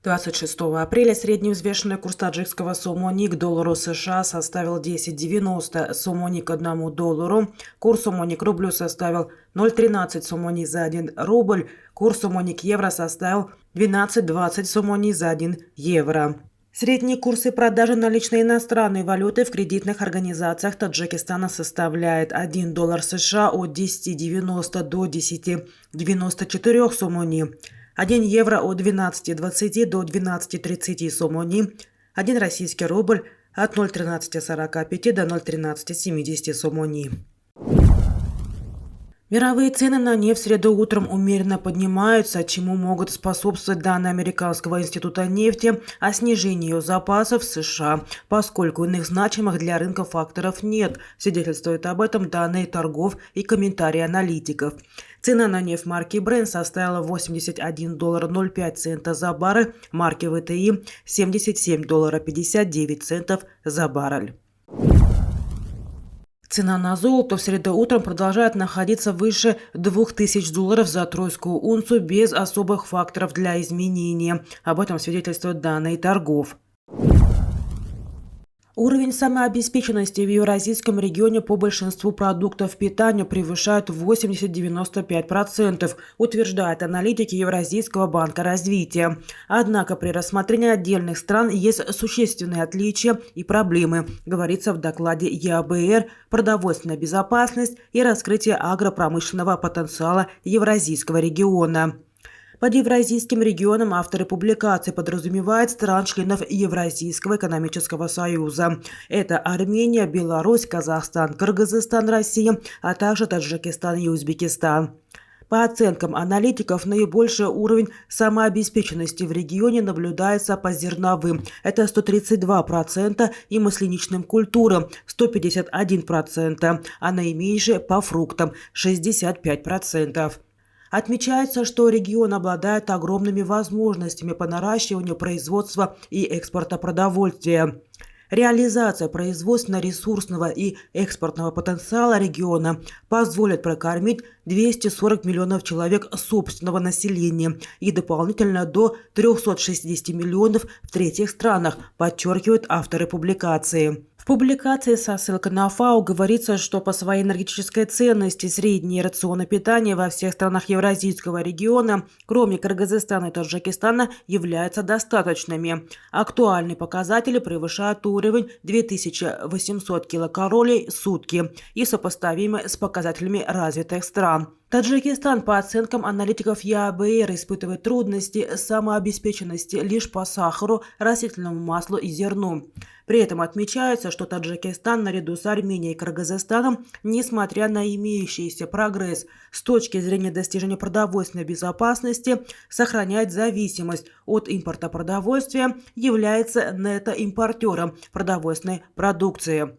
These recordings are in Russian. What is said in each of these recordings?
26 апреля средний взвешенный курс таджикского сомони к доллару США составил 10,90 сомони к $1. Курс сомони к рублю составил 0,13 сомони за 1 рубль. Курс сомони к евро составил 12,20 сомони за 1 евро. Средние курсы продажи наличной иностранной валюты в кредитных организациях Таджикистана составляет $1 США от 10,90 до 10,94 сомони, 1 евро от 12,20 до 12,30 сомони, 1 российский рубль от 0,1345 до 0,1370 сомони. Мировые цены на нефть в среду утром умеренно поднимаются, чему могут способствовать данные Американского института нефти о снижении ее запасов в США, поскольку иных значимых для рынка факторов нет, свидетельствуют об этом данные торгов и комментарии аналитиков. Цена на нефть марки Brent составила $81.05 за баррель, марки ВТИ $77.59 за баррель. Цена на золото в среду утром продолжает находиться выше $2000 за тройскую унцию без особых факторов для изменения. Об этом свидетельствуют данные торгов. Уровень самообеспеченности в евразийском регионе по большинству продуктов питания превышает 80-95%, утверждают аналитики Евразийского банка развития. Однако при рассмотрении отдельных стран есть существенные отличия и проблемы, говорится в докладе ЕАБР «Продовольственная безопасность и раскрытие агропромышленного потенциала Евразийского региона». Под Евразийским регионом авторы публикации подразумевают стран-членов Евразийского экономического союза. Это Армения, Беларусь, Казахстан, Кыргызстан, Россия, а также Таджикистан и Узбекистан. По оценкам аналитиков, наибольший уровень самообеспеченности в регионе наблюдается по зерновым – это 132%, и масляничным культурам – 151%, а наименьший по фруктам – 65%. Отмечается, что регион обладает огромными возможностями по наращиванию производства и экспорта продовольствия. Реализация производственно-ресурсного и экспортного потенциала региона позволит прокормить 240 миллионов человек собственного населения и дополнительно до 360 миллионов в третьих странах, подчеркивают авторы публикации. В публикации со ссылкой на ФАО говорится, что по своей энергетической ценности средние рационы питания во всех странах Евразийского региона, кроме Кыргызстана и Таджикистана, являются достаточными. Актуальные показатели превышают уровень 2800 килокалорий в сутки и сопоставимы с показателями развитых стран. Таджикистан, по оценкам аналитиков ЕАБР, испытывает трудности самообеспеченности лишь по сахару, растительному маслу и зерну. При этом отмечается, что Таджикистан наряду с Арменией и Кыргызстаном, несмотря на имеющийся прогресс с точки зрения достижения продовольственной безопасности, сохраняет зависимость от импорта продовольствия, является нетоимпортером продовольственной продукции.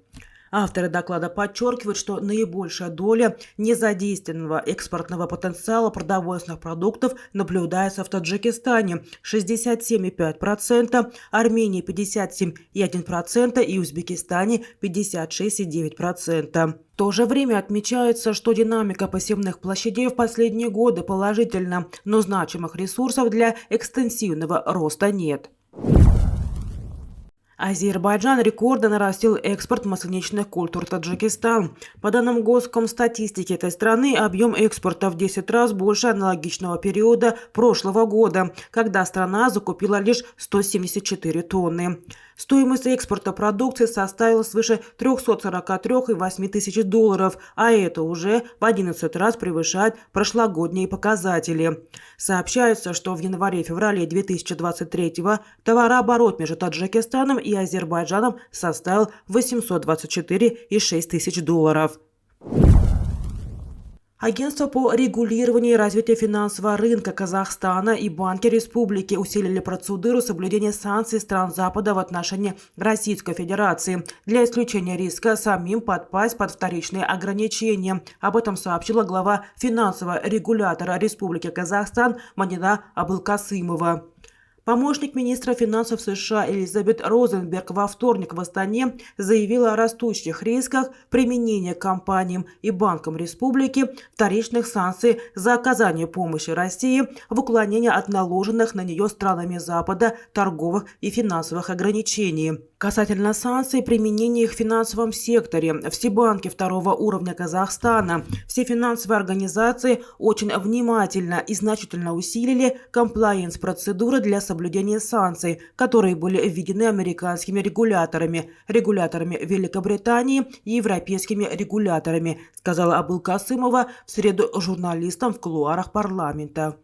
Авторы доклада подчеркивают, что наибольшая доля незадействованного экспортного потенциала продовольственных продуктов наблюдается в Таджикистане – 67,5%, Армении – 57,1% и Узбекистане – 56,9%. В то же время отмечается, что динамика посевных площадей в последние годы положительна, но значимых ресурсов для экстенсивного роста нет. Азербайджан рекордно нарастил экспорт масляничных культур в Таджикистан. По данным Госкомстатистики этой страны, объем экспорта в 10 раз больше аналогичного периода прошлого года, когда страна закупила лишь 174 тонны. Стоимость экспорта продукции составила свыше $343,8 тысяч, а это уже в 11 раз превышает прошлогодние показатели. Сообщается, что в январе-феврале 2023-го товарооборот между Таджикистаном и Азербайджаном составил $824,6 тысяч. Агентство по регулированию и развитию финансового рынка Казахстана и банки республики усилили процедуру соблюдения санкций стран Запада в отношении Российской Федерации для исключения риска самим подпасть под вторичные ограничения. Об этом сообщила глава финансового регулятора Республики Казахстан Мадина Абылкасымова. Помощник министра финансов США Элизабет Розенберг во вторник в Астане заявила о растущих рисках применения компаниям и банкам республики вторичных санкций за оказание помощи России в уклонении от наложенных на нее странами Запада торговых и финансовых ограничений. Касательно санкций, применения их в финансовом секторе, все банки второго уровня Казахстана, все финансовые организации очень внимательно и значительно усилили комплаенс-процедуры для соблюдения санкций, которые были введены американскими регуляторами, Великобритании и европейскими регуляторами, сказала Абылкасымова в среду журналистам в кулуарах парламента.